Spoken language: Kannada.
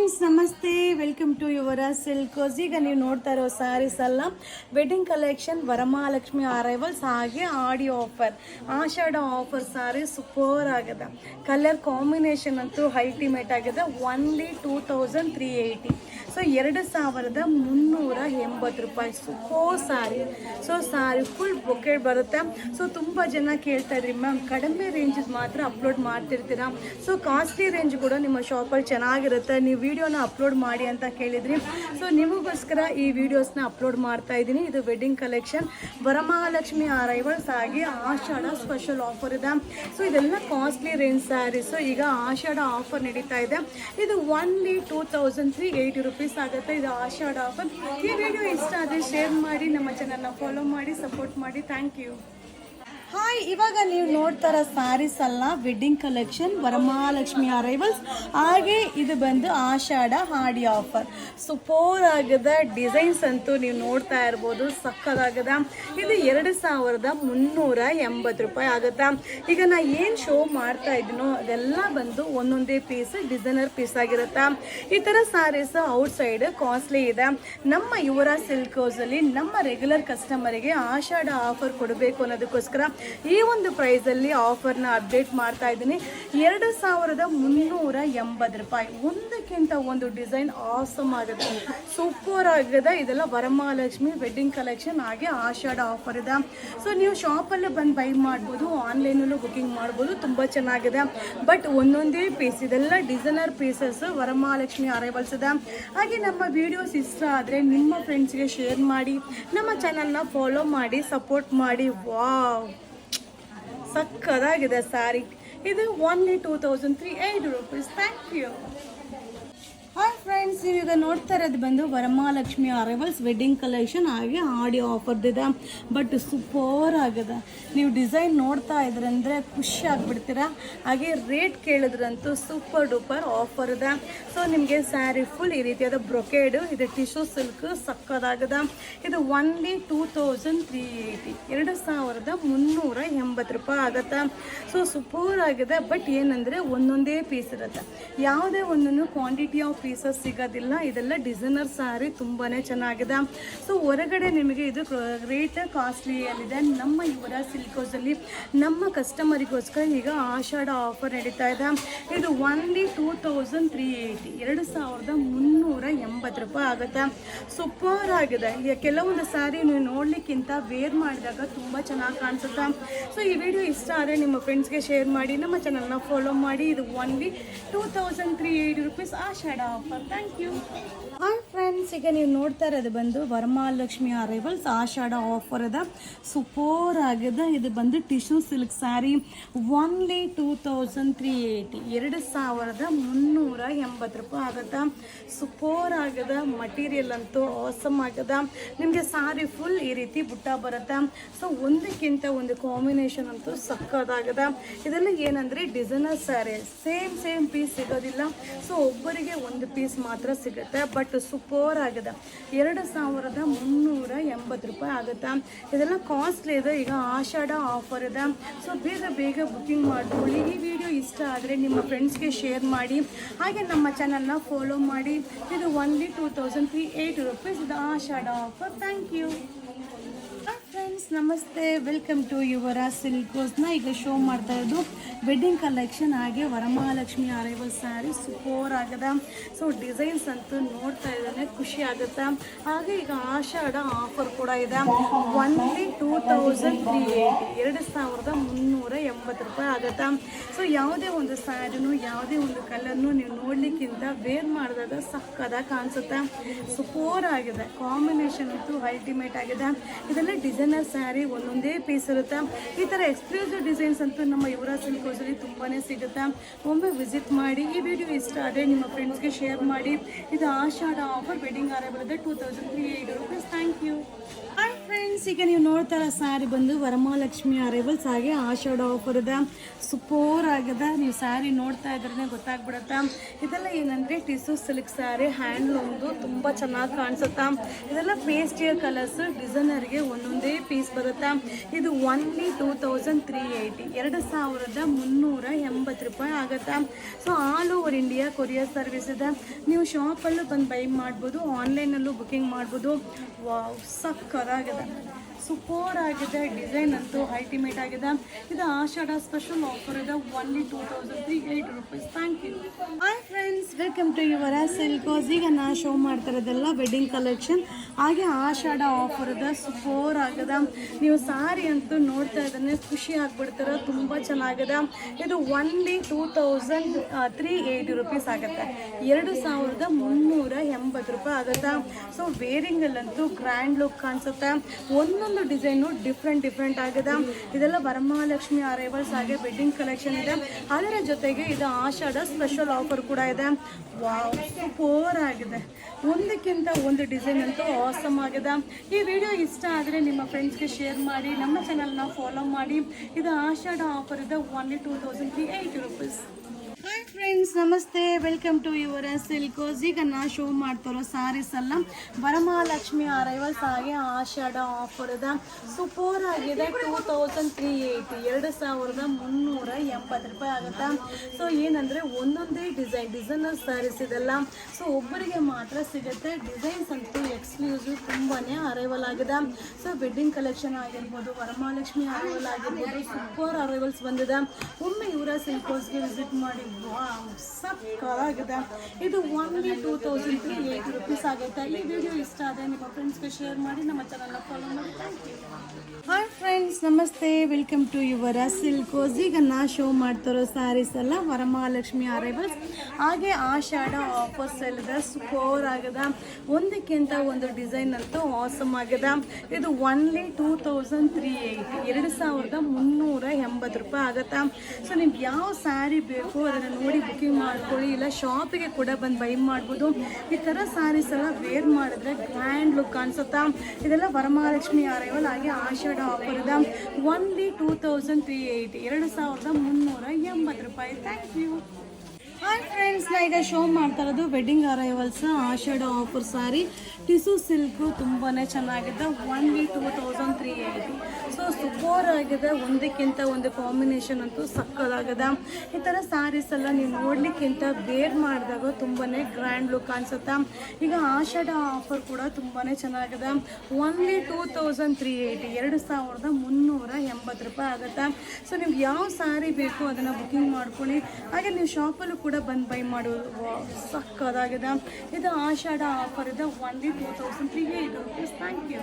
ಫ್ರೆಂಡ್ಸ್ ನಮಸ್ತೆ, ವೆಲ್ಕಮ್ ಟು ಯುವರ ಸಿಲ್ಕೋಸ್. ಈಗ ನೀವು ನೋಡ್ತಾ ಇರೋ ಸ್ಯಾರೀಸ್ ಎಲ್ಲ ವೆಡ್ಡಿಂಗ್ ಕಲೆಕ್ಷನ್ ವರಮಹಾಲಕ್ಷ್ಮಿ ಅರೈವಲ್ಸ್, ಹಾಗೆ ಆಡಿಯೋ offer, Ashadha offer saree super ಆಗಿದೆ. ಕಲರ್ ಕಾಂಬಿನೇಷನ್ ಅಂತೂ ಅಲ್ಟಿಮೇಟ್ ಆಗಿದೆ. ಓನ್ಲಿ 2380. ಸೊ 2380 ರೂಪಾಯಿ super saree. So saree full ಬೊಕೆಟ್ ಬರುತ್ತೆ. ಸೊ ತುಂಬ ಜನ ಕೇಳ್ತಾ ಇದ್ರಿ ಮ್ಯಾಮ್, ಕಡಿಮೆ ರೇಂಜಸ್ ಮಾತ್ರ ಅಪ್ಲೋಡ್ ಮಾಡ್ತಿರ್ತೀರಾ, ಸೊ ಕಾಸ್ಟ್ಲಿ ರೇಂಜ್ ಕೂಡ ನಿಮ್ಮ ಶಾಪಲ್ಲಿ ಚೆನ್ನಾಗಿರುತ್ತೆ, ನೀವು ವಿಡಿಯೋನ ಅಪ್ಲೋಡ್ ಮಾಡಿ ಅಂತ ಕೇಳಿದ್ರಿ. ಸೊ ನಿಮಗೋಸ್ಕರ ಈ ವಿಡಿಯೋಸ್ನ ಅಪ್ಲೋಡ್ ಮಾಡ್ತಾ ಇದ್ದೀನಿ. ಇದು ವೆಡ್ಡಿಂಗ್ ಕಲೆಕ್ಷನ್ ವರಮಹಾಲಕ್ಷ್ಮಿ ಅರೈವಲ್ಸ್, ಹಾಗೆ ಆಷಾಢ ಸ್ಪೆಷಲ್ ಆಫರ್ ಇದೆ. ಸೊ ಇದೆಲ್ಲ ಕಾಸ್ಟ್ಲಿ ರೇಂಜ್ ಸ್ಯಾರೀಸು. ಈಗ ಆಷಾಢ ಆಫರ್ ನಡೀತಾ ಇದೆ. ಇದು ಓನ್ಲಿ 2380 ರೂಪೀಸ್ ಆಗುತ್ತೆ. ಇದು ಆಷಾಢ ಆಫರ್. ಈ ವಿಡಿಯೋ ಇಷ್ಟ ಆದರೆ ಶೇರ್ ಮಾಡಿ, ನಮ್ಮ ಚಾನಲ್ನ ಫಾಲೋ ಮಾಡಿ, ಸಪೋರ್ಟ್ ಮಾಡಿ. Thank you. ಹಾಯ್, ಇವಾಗ ನೀವು ನೋಡ್ತಾರ ಸ್ಯಾರೀಸ್ ಅಲ್ಲ ವೆಡ್ಡಿಂಗ್ ಕಲೆಕ್ಷನ್ ವರಮಹಾಲಕ್ಷ್ಮಿ ಅರೈವಲ್ಸ್, ಹಾಗೆ ಇದು ಬಂದು ಆಷಾಢ ಹಾಡಿ ಆಫರ್. ಸೂಪರ್ ಆಗದ ಡಿಸೈನ್ಸ್ ಅಂತೂ ನೀವು ನೋಡ್ತಾ ಇರ್ಬೋದು, ಸಕ್ಕದಾಗದ. ಇದು 2380 ರೂಪಾಯಿ ಆಗುತ್ತಾ. ಈಗ ನಾ ಏನು ಶೋ ಮಾಡ್ತಾ ಇದ್ದೀನೋ ಅದೆಲ್ಲ ಬಂದು ಒಂದೊಂದೇ ಪೀಸ್ ಡಿಸೈನರ್ ಪೀಸ್ ಆಗಿರುತ್ತಾ. ಈ ಥರ ಸ್ಯಾರೀಸ್ ಔಟ್ ಸೈಡ್ ಕಾಸ್ಟ್ಲಿ ಇದೆ. ನಮ್ಮ ಯುವರ ಸಿಲ್ಕ್ ಹೌಸಲ್ಲಿ ನಮ್ಮ ರೆಗ್ಯುಲರ್ ಕಸ್ಟಮರಿಗೆ ಆಷಾಢ ಆಫರ್ ಕೊಡಬೇಕು ಅನ್ನೋದಕ್ಕೋಸ್ಕರ ಈ ಒಂದು ಪ್ರೈಸಲ್ಲಿ ಆಫರ್ನ ಅಪ್ಡೇಟ್ ಮಾಡ್ತಾ ಇದ್ದೀನಿ. 2380 ರೂಪಾಯಿ. ಒಂದಕ್ಕಿಂತ ಒಂದು ಡಿಸೈನ್ ಆಸಮ್ ಆಗುತ್ತೆ, ಸೂಪರ್ ಆಗಿದೆ. ಇದೆಲ್ಲ ವರಮಹಾಲಕ್ಷ್ಮಿ ವೆಡ್ಡಿಂಗ್ ಕಲೆಕ್ಷನ್, ಹಾಗೆ ಆಷಾಢ ಆಫರ್ ಇದೆ. ಸೊ ನೀವು ಶಾಪಲ್ಲೇ ಬಂದು ಬೈ ಮಾಡ್ಬೋದು, ಆನ್ಲೈನಲ್ಲೂ ಬುಕಿಂಗ್ ಮಾಡ್ಬೋದು. ತುಂಬ ಚೆನ್ನಾಗಿದೆ. ಬಟ್ ಒಂದೊಂದೇ ಪೀಸ್, ಇದೆಲ್ಲ ಡಿಸೈನರ್ ಪೀಸಸ್ ವರಮಹಾಲಕ್ಷ್ಮಿ ಅರೈವಲ್ಸ್ ಇದೆ. ಹಾಗೆ ನಮ್ಮ ವಿಡಿಯೋಸ್ ಇಷ್ಟ ಆದರೆ ನಿಮ್ಮ ಫ್ರೆಂಡ್ಸ್ಗೆ ಶೇರ್ ಮಾಡಿ, ನಮ್ಮ ಚಾನಲ್ನ ಫಾಲೋ ಮಾಡಿ, ಸಪೋರ್ಟ್ ಮಾಡಿ. ವಾವ್, ಸಕ್ಕದಾಗಿದೆ ಸ್ಯಾರಿ. ಇದು only 2380 rupees. Thank you. Hi friends, ನೀವೀಗ ನೋಡ್ತಾ ಇರೋದು ಬಂದು ವರಮಹಾಲಕ್ಷ್ಮಿ ಅರೈವಲ್ಸ್ ವೆಡ್ಡಿಂಗ್ ಕಲೆಕ್ಷನ್, ಹಾಗೆ ಆಡಿಯೋ ಆಫರ್ದಿದೆ. ಬಟ್ ಸೂಪರ್ ಆಗಿದೆ. ನೀವು ಡಿಸೈನ್ ನೋಡ್ತಾ ಇದ್ರಂದರೆ ಖುಷಿ ಆಗಿಬಿಡ್ತೀರಾ. ಹಾಗೆ ರೇಟ್ ಕೇಳಿದ್ರಂತೂ ಸೂಪರ್ ಡೂಪರ್ ಆಫರ್ ಇದೆ. ಸೊ ನಿಮಗೆ ಸ್ಯಾರಿ ಫುಲ್ ಈ ರೀತಿಯಾದ ಬ್ರೊಕೇಡು, ಇದು ಟಿಶ್ಯೂ ಸಿಲ್ಕ್, ಸಕ್ಕದಾಗಿದೆ. ಇದು ಓನ್ಲಿ 2380, 2380 ರೂಪಾಯಿ ಆಗುತ್ತೆ. ಸೊ ಸೂಪರ್ ಆಗಿದೆ. ಬಟ್ ಏನಂದರೆ ಒಂದೊಂದೇ ಪೀಸ್ ಇರುತ್ತೆ, ಯಾವುದೇ ಒಂದೊಂದು ಕ್ವಾಂಟಿಟಿ ಆಫ್ ಪೀಸಸ್ ಸಿಗೋದಿಲ್ಲ. ಇದೆಲ್ಲ ಡಿಸೈನರ್ ಸ್ಯಾರಿ, ತುಂಬಾ ಚೆನ್ನಾಗಿದೆ. ಸೊ ಹೊರಗಡೆ ನಿಮಗೆ ಇದು ರೇಟ್ ಕಾಸ್ಟ್ಲಿಯಲ್ಲಿದೆ. ನಮ್ಮ ಯುವರ ಸಿಲ್ಕ್ ಹೌಸಲ್ಲಿ ನಮ್ಮ ಕಸ್ಟಮರಿಗೋಸ್ಕರ ಈಗ ಆಷಾಢ ಆಫರ್ ನಡೀತಾ ಇದೆ. ಇದು ಓನ್ಲಿ 2380, 2380 ರೂಪಾಯಿ ಆಗುತ್ತೆ. ಸೂಪರ್ ಆಗಿದೆ. ಈಗ ಕೆಲವೊಂದು ಸ್ಯಾರಿ ನೀವು ನೋಡ್ಲಿಕ್ಕಿಂತ ವೇರ್ ಮಾಡಿದಾಗ ತುಂಬ ಚೆನ್ನಾಗಿ ಕಾಣಿಸುತ್ತೆ. ಸೊ ಈ ವಿಡಿಯೋ ಇಷ್ಟ ಆದರೆ ನಿಮ್ಮ ಫ್ರೆಂಡ್ಸ್ಗೆ ಶೇರ್ ಮಾಡಿ, ನಮ್ಮ ಚಾನಲ್ನ ಫಾಲೋ ಮಾಡಿ. ಇದು only 2380 rupees Ashada offer. Thank you. Hi friends, ಈಗ ನೀವು ನೋಡ್ತಾ ಇರೋದು ಬಂದು ವರಮಹಾಲಕ್ಷ್ಮಿ ಅರೈವಲ್ಸ್ ಆಷಾಢ ಆಫರ್ ಅದ. ಸೂಪರ್ ಆಗಿದೆ. ಇದು ಬಂದು ಟಿಶ್ಯೂ ಸಿಲ್ಕ್ ಸ್ಯಾರಿ, ಓನ್ಲಿ 2380, 2380 ರೂಪಾಯಿ ಆಗುತ್ತೆ. ಸೂಪರ್ ಆಗಿದೆ. ಮಟೀರಿಯಲ್ ಅಂತೂ ಆಸಮ್ ಆಗಿದೆ. ನಿಮಗೆ ಸ್ಯಾರಿ ಫುಲ್ ಈ ರೀತಿ ಬುಟ್ಟ ಬರುತ್ತೆ. ಸೊ ಒಂದಕ್ಕಿಂತ ಒಂದು ಕಾಂಬಿನೇಷನ್ ಅಂತೂ ಸಕ್ಕದಾಗಿದೆ. ಇದೆಲ್ಲ ಏನಂದರೆ ಡಿಸೈನರ್ ಸ್ಯಾರಿ, ಸೇಮ್ ಪೀಸ್ ಸಿಗೋದಿಲ್ಲ. ಸೊ ಒಬ್ಬರಿಗೆ ಒಂದು ಪೀಸ್ ಮಾತ್ರ ಸಿಗುತ್ತೆ. ಬಟ್ ಸೂಪರ್ ಆಗಿದೆ. 2380 ರೂಪಾಯಿ ಆಗುತ್ತೆ. ಇದೆಲ್ಲ ಕಾಸ್ಟ್ಲಿ ಇದೆ. ಈಗ ಆಷಾಢ ಆಫರ್ ಇದೆ. ಸೊ ಬೇಗ ಬುಕಿಂಗ್ ಮಾಡ್ಕೊಳ್ಳಿ. ಈ ವಿಡಿಯೋ ಇಷ್ಟ ಆದರೆ ನಿಮ್ಮ ಫ್ರೆಂಡ್ಸ್ಗೆ ಶೇರ್ ಮಾಡಿ, ಹಾಗೆ ನಮ್ಮ ಚಾನಲ್ನ ಫಾಲೋ ಮಾಡಿ. ಇದು ಓನ್ಲಿ 2380 ರೂಪೀಸ್. ಇದು ಆಷಾಢ ಆಫರ್. Thank you. ಫ್ರೆಂಡ್ಸ್ ನಮಸ್ತೆ, ವೆಲ್ಕಮ್ ಟು ಯುವರ ಸಿಲ್ಕೋಸ್ನ. ಈಗ ಶೋ ಮಾಡ್ತಾ ಇರೋದು ವೆಡ್ಡಿಂಗ್ ಕಲೆಕ್ಷನ್, ಹಾಗೆ ವರಮಹಾಲಕ್ಷ್ಮಿ ಅರೈವಲ್ ಸ್ಯಾರಿ ಸೂಪರ್ ಆಗಿದೆ. ಸೊ ಡಿಸೈನ್ಸ್ ಅಂತೂ ನೋಡ್ತಾ ಇದ್ದಾನೆ ಖುಷಿ ಆಗುತ್ತೆ. ಹಾಗೆ ಈಗ ಆಷಾಢ ಆಫರ್ ಕೂಡ ಇದೆ. ಓನ್ಲಿ 2380, 2380 ರೂಪಾಯಿ ಆಗುತ್ತೆ. ಸೊ ಯಾವುದೇ ಒಂದು ಸ್ಯಾರಿನೂ, ಯಾವುದೇ ಒಂದು ಕಲರ್ನು ನೀವು ನೋಡ್ಲಿಕ್ಕಿಂತ ವೇರ್ ಮಾಡಿದಾಗ ಸಕ್ಕದಾಗಿ ಕಾಣಿಸುತ್ತೆ. ಸೂಪರ್ ಆಗಿದೆ. ಕಾಂಬಿನೇಷನ್ ಅಂತೂ ಅಲ್ಟಿಮೇಟ್ ಆಗಿದೆ. ಇದೆಲ್ಲ ಡಿಸೈನರ್ ಸ್ಯಾರಿ, ಒಂದೊಂದೇ ಪೀಸ್ ಇರುತ್ತೆ. ಈ ಥರ ಎಕ್ಸ್ಕ್ಲೂಸಿವ್ ಡಿಸೈನ್ಸ್ ಅಂತೂ ನಮ್ಮ ಯುವರ ಸಿಲ್ಕ್ ಹೌಸಲ್ಲಿ ತುಂಬಾ ಸಿಗುತ್ತೆ. ಒಮ್ಮೆ ವಿಸಿಟ್ ಮಾಡಿ. ಈ ವಿಡಿಯೋ ಇಷ್ಟ ಆದರೆ ನಿಮ್ಮ ಫ್ರೆಂಡ್ಸ್ಗೆ ಶೇರ್ ಮಾಡಿ. ಇದು ಆಷಾಢ offer wedding arrival 2380 rupees. Thank you. Hi friends, ಈಗ ನೀವು ನೋಡ್ತಾ ಇರೋ ಸ್ಯಾರಿ ಬಂದು ವರಮಹಾಲಕ್ಷ್ಮಿ ಅರೈವಲ್ಸ್, ಹಾಗೆ ಆಷಾಢ ಆಫರ್ ಇದೆ. ಸೂಪರ್ ಆಗಿದೆ. ನೀವು ಸ್ಯಾರಿ ನೋಡ್ತಾ ಇದ್ರೆ ಗೊತ್ತಾಗ್ಬಿಡುತ್ತೆ. ಇದೆಲ್ಲ ಏನಂದರೆ ಟಿಶ್ಯೂ ಸಿಲ್ಕ್ ಸ್ಯಾರಿ, ಹ್ಯಾಂಡ್ಲೂಮ್ದು, ತುಂಬ ಚೆನ್ನಾಗಿ ಕಾಣಿಸುತ್ತೆ. ಇದೆಲ್ಲ ಪೇಸ್ಟಿಯರ್ ಕಲರ್ಸ್, ಡಿಸೈನರ್ಗೆ ಒಂದೊಂದೇ ಪೀಸ್ ಪೀಸ್ ಬರುತ್ತೆ. ಇದು ಓನ್ಲಿ 2380, 2380 ರೂಪಾಯಿ ಆಗುತ್ತೆ. So all over India courier service ಇದೆ. ನೀವು ಶಾಪಲ್ಲೂ ಬಂದು ಬೈ ಮಾಡ್ಬೋದು, ಆನ್ಲೈನಲ್ಲೂ ಬುಕ್ಕಿಂಗ್ ಮಾಡ್ಬೋದು. ವಾವ್, ಸಕ್ಕತ್ತಾಗಿದೆ, ಸೂಪರ್ ಆಗಿದೆ. ಡಿಸೈನ್ ಅಂತೂ ಅಲ್ಟಿಮೇಟ್ ಆಗಿದೆ. ಇದು ಆಷಾಢ ಸ್ಪೆಷಲ್ ಆಫರ್ ಇದೆ. Only 2380 rupees. Thank you. Hi friends, welcome to your ಸಿಲ್ಕೋಸ್. ಈಗ ನಾ ಶೋ ಮಾಡ್ತಾ ಇರೋದೆಲ್ಲ ವೆಡ್ಡಿಂಗ್ ಕಲೆಕ್ಷನ್, ಹಾಗೆ ಆಷಾಢ ಆಫರ್ ಇದೆ. ಸೂಪರ್ ಆಗಿದೆ. ನೀವು ಸಾರಿ ಅಂತೂ ನೋಡ್ತಾ ಇದ್ದಾನೆ ಖುಷಿ ಆಗ್ಬಿಡ್ತಾರೆ, ತುಂಬ ಚೆನ್ನಾಗಿದೆ. ಇದು ಓನ್ಲಿ 2380 ರೂಪೀಸ್ ಆಗುತ್ತೆ. 2380 ರೂಪಾಯಿ ಆಗುತ್ತೆ. ಸೊ ವೇರಿಂಗಲ್ಲಂತೂ ಗ್ರ್ಯಾಂಡ್ ಲುಕ್ ಕಾಣಿಸುತ್ತೆ. ಒಂದೊಂದು ಡಿಸೈನು ಡಿಫ್ರೆಂಟ್ ಆಗಿದೆ. ಇದೆಲ್ಲ ವರಮಹಾಲಕ್ಷ್ಮಿ ಅರೈವಲ್ಸ್ ಹಾಗೆ ವೆಡ್ಡಿಂಗ್ ಕಲೆಕ್ಷನ್ ಇದೆ. ಅದರ ಜೊತೆಗೆ ಇದು ಆಷಾಢ ಸ್ಪೆಷಲ್ ಆಫರ್ ಕೂಡ ಇದೆ. ವಾವ್, ಸೂಪರ್ ಆಗಿದೆ. ಒಂದಕ್ಕಿಂತ ಒಂದು ಡಿಸೈನ್ ಅಂತೂ ಆಸಮ್ ಆಗಿದೆ. ಈ ವಿಡಿಯೋ ಇಷ್ಟ ಆದರೆ ನಿಮ್ಮ ಫ್ರೆಂಡ್ಸ್ಗೆ ಶೇರ್ ಮಾಡಿ, ನಮ್ಮ ಚಾನಲ್ನ ಫಾಲೋ ಮಾಡಿ. ಇದು ಆಷಾಢ ಆಫರ್ ಇದೆ. Only 2380 rupees. ಹಾಯ್ ಫ್ರೆಂಡ್ಸ್, ನಮಸ್ತೆ, ವೆಲ್ಕಮ್ ಟು ಯುವರ್ ಸಿಲ್ಕೋಸ್. ಈಗ ನಾ ಶೋ ಮಾಡ್ತಾರೋ ಸಾರೀಸ್ ಎಲ್ಲ ವರಮಹಾಲಕ್ಷ್ಮಿ ಅರೈವಲ್ಸ್ ಹಾಗೆ ಆಷಾಢ ಆಫರ್ ಇದೆ. ಸೂಪರ್ ಆಗಿದೆ. 2380, 2380 ರೂಪಾಯಿ ಆಗುತ್ತೆ. ಸೊ ಏನಂದರೆ ಒಂದೊಂದೇ ಡಿಸೈನರ್ ಸ್ಯಾರೀಸ್ ಇದೆಲ್ಲ. ಸೊ ಒಬ್ಬರಿಗೆ ಮಾತ್ರ ಸಿಗುತ್ತೆ. ಡಿಸೈನ್ಸ್ ಅಂತೂ ಎಕ್ಸ್ಕ್ಲೂಸಿವ್, ತುಂಬಾ ಅರೈವಲ್ ಆಗಿದೆ. ಸೊ ವೆಡ್ಡಿಂಗ್ ಕಲೆಕ್ಷನ್ ಆಗಿರ್ಬೋದು, ವರಮಹಾಲಕ್ಷ್ಮಿ ಅರೈವಲ್ ಆಗಿರ್ಬೋದು, ಸೂಪರ್ ಅರೈವಲ್ಸ್ ಬಂದಿದೆ. ಒಮ್ಮೆ ಇವರ ಸಿಲ್ಕೋಸ್ಗೆ ವಿಸಿಟ್ ಮಾಡಿ. ಸಕ್ಕತ್ತಾಗಿದೆ. ಇದು ಓನ್ಲಿ 2380 ರೂಪೀಸ್ ಆಗುತ್ತೆ. ಈ ವಿಡಿಯೋ ಇಷ್ಟ ಆದರೆ ನಿಮ್ಮ ಫ್ರೆಂಡ್ಸ್ಗೆ ಶೇರ್ ಮಾಡಿ, ನಮ್ಮ ಚಾನಲ್ನ ಫಾಲೋ ಮಾಡಿ. Thank you. ಹಾಯ್ ಫ್ರೆಂಡ್ಸ್, ನಮಸ್ತೆ, ವೆಲ್ಕಮ್ ಟು ಯುವರ್ ಸಿಲ್ಕೋಸ್. ಈಗ ನಾ ಶೋ ಮಾಡ್ತಾರೋ ಸ್ಯಾರೀಸ್ ಎಲ್ಲ ವರಮಹಾಲಕ್ಷ್ಮಿ ಅರೈವಲ್ಸ್ ಹಾಗೆ ಆಷಾಢ ಆಫರ್ಸ್ ಎಲ್ಲ ಸೂಪರ್ ಆಗಿದೆ. ಒಂದಕ್ಕಿಂತ ಒಂದು ಡಿಸೈನ್ ಅಂತೂ ಆಸಮ್ ಆಗಿದೆ. ಇದು ಓನ್ಲಿ 2380, 2380 ರೂಪಾಯಿ ಆಗುತ್ತೆ. ಸೊ ನಿಮ್ಗೆ ಯಾವ ಸ್ಯಾರಿ ಬೇಕು ಅದನ್ನು ನೋಡಿ ಬುಕ್ಕಿಂಗ್ ಮಾಡ್ಕೊಳ್ಳಿ, ಇಲ್ಲ ಶಾಪಿಗೆ ಕೂಡ ಬಂದು ಬೈ ಮಾಡ್ಬೋದು. ಈ ಥರ ಸ್ಯಾರೀಸ್ ಎಲ್ಲ ವೇರ್ ಮಾಡಿದ್ರೆ ಗ್ರ್ಯಾಂಡ್ ಲುಕ್ ಕಾಣಿಸುತ್ತಾ. ಇದೆಲ್ಲ ವರಮಹಾಲಕ್ಷ್ಮಿ ಅರೈವಲ್ ಹಾಗೆ ಆಷಾಢ ಆಫರ್ ಇದೆ. ಓನ್ಲಿ 2380, 2380 ರೂಪಾಯಿ. Thank you. ಹಾಯ್ ಫ್ರೆಂಡ್ಸ್, ನಾ ಈಗ ಶೋ ಮಾಡ್ತಾ ಇರೋದು wedding arrivals Ashada offer sari. ಟಿಸು silk ತುಂಬಾ ಚೆನ್ನಾಗಿದೆ. ಓನ್ಲಿ 2380. ಸೊ ಸೂಪರ್ ಆಗಿದೆ. ಒಂದಕ್ಕಿಂತ ಒಂದು ಕಾಂಬಿನೇಷನ್ ಅಂತೂ ಸಕ್ಕದಾಗಿದೆ. ಈ ಥರ ಸ್ಯಾರೀಸ್ ಎಲ್ಲ ನೀವು ನೋಡಲಿಕ್ಕಿಂತ ವೇರ್ ಮಾಡಿದಾಗ ತುಂಬಾ ಗ್ರ್ಯಾಂಡ್ ಲುಕ್ ಅನಿಸುತ್ತೆ. ಈಗ ಆಷಾಢ ಆಫರ್ ಕೂಡ ತುಂಬಾ ಚೆನ್ನಾಗಿದೆ. ಓನ್ಲಿ 2380, 2380 ರೂಪಾಯಿ ಆಗುತ್ತೆ. ಸೊ ನಿಮ್ಗೆ ಯಾವ ಸ್ಯಾರಿ ಬೇಕು ಅದನ್ನು ಬುಕ್ಕಿಂಗ್ ಮಾಡ್ಕೊಳ್ಳಿ. ಹಾಗೆ ನೀವು ಶಾಪಲ್ಲೂ ಕೂಡ ಬಂದು ಬೈ ಮಾಡೋದು. ಸಕ್ಕದಾಗಿದೆ. ಇದು ಆಷಾಢ ಆಫರ್ ಇದೆ. Only 2380 rupees. Thank you.